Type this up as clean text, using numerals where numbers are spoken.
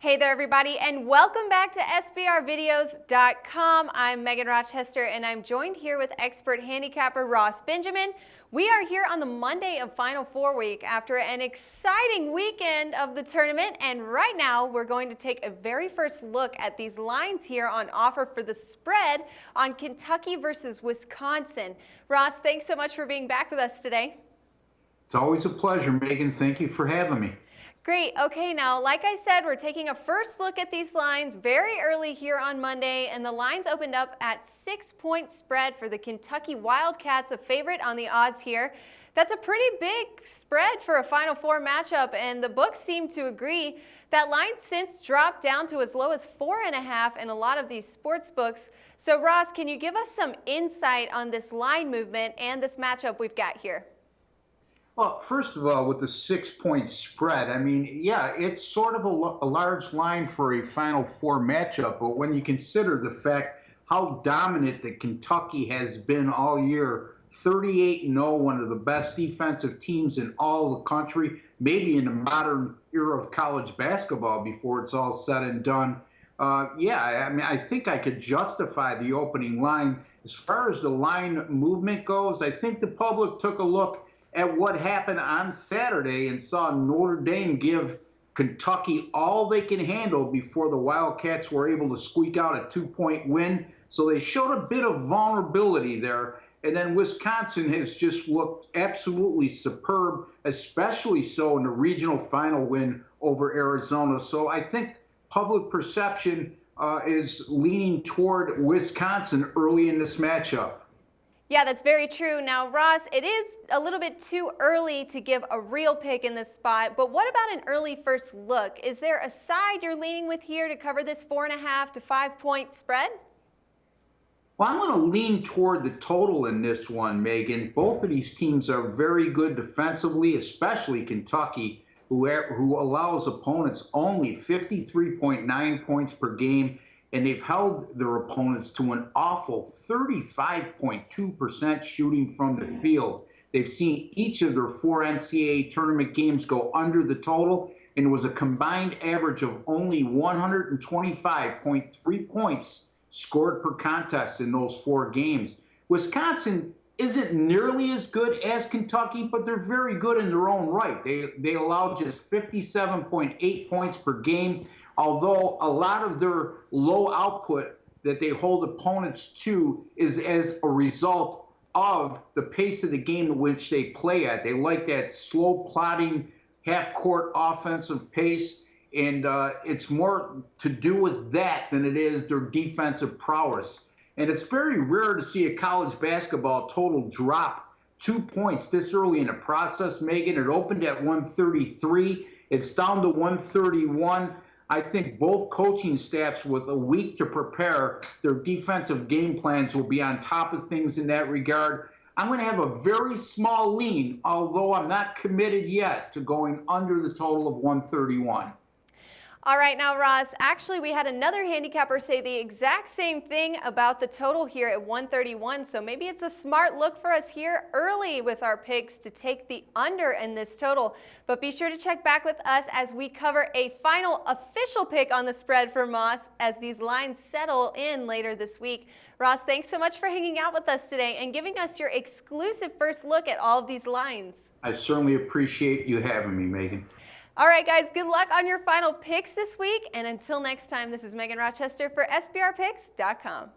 Hey there, everybody, and welcome back to SBRvideos.com. I'm Megan Rochester, and I'm joined here with expert handicapper Ross Benjamin. We are here on the Monday of Final Four week after an exciting weekend of the tournament, and right now we're going to take a very first look at these lines here on offer for the spread on Kentucky versus Wisconsin. Ross, thanks so much for being back with us today. It's always a pleasure, Megan. Thank you for having me. Great. Okay, now, like I said, we're taking a first look at these lines very early here on Monday, and the lines opened up at 6-point spread for the Kentucky Wildcats, a favorite on the odds here. That's a pretty big spread for a Final Four matchup, and the books seem to agree. That line since dropped down to as low as 4.5 in a lot of these sports books. So, Ross, can you give us some insight on this line movement and this matchup we've got here? Well, first of all, with the 6-point spread, I mean, yeah, it's sort of a large line for a Final Four matchup, but when you consider the fact how dominant that Kentucky has been all year, 38-0, one of the best defensive teams in all the country, maybe in the modern era of college basketball before it's all said and done. Yeah, I mean, I think I could justify the opening line. As far as the line movement goes, I think the public took a look at what happened on Saturday and saw Notre Dame give Kentucky all they can handle before the Wildcats were able to squeak out a 2-point win. So they showed a bit of vulnerability there. And then Wisconsin has just looked absolutely superb, especially so in the regional final win over Arizona. So I think public perception is leaning toward Wisconsin early in this matchup. Yeah, that's very true. Now, Ross, it is a little bit too early to give a real pick in this spot, but what about an early first look? Is there a side you're leaning with here to cover this 4.5 to 5-point spread? Well, I'm going to lean toward the total in this one, Megan. Both of these teams are very good defensively, especially Kentucky, who allows opponents only 53.9 points per game. And they've held their opponents to an awful 35.2% shooting from the field. They've seen each of their 4 NCAA tournament games go under the total, and it was a combined average of only 125.3 points scored per contest in those 4 games. Wisconsin isn't nearly as good as Kentucky, but they're very good in their own right. They allow just 57.8 points per game. Although a lot of their low output that they hold opponents to is as a result of the pace of the game in which they play at. They like that slow plodding half-court offensive pace, and it's more to do with that than it is their defensive prowess. And it's very rare to see a college basketball total drop 2 points this early in the process, Megan. It opened at 133. It's down to 131. I think both coaching staffs with a week to prepare their defensive game plans will be on top of things in that regard. I'm going to have a very small lean, although I'm not committed yet to going under the total of 131. All right, now, Ross, actually, we had another handicapper say the exact same thing about the total here at 131, so maybe it's a smart look for us here early with our picks to take the under in this total. But be sure to check back with us as we cover a final official pick on the spread for Moss as these lines settle in later this week. Ross, thanks so much for hanging out with us today and giving us your exclusive first look at all of these lines. I certainly appreciate you having me, Megan. All right, guys, good luck on your final picks this week. And until next time, this is Megan Rochester for SBRpicks.com.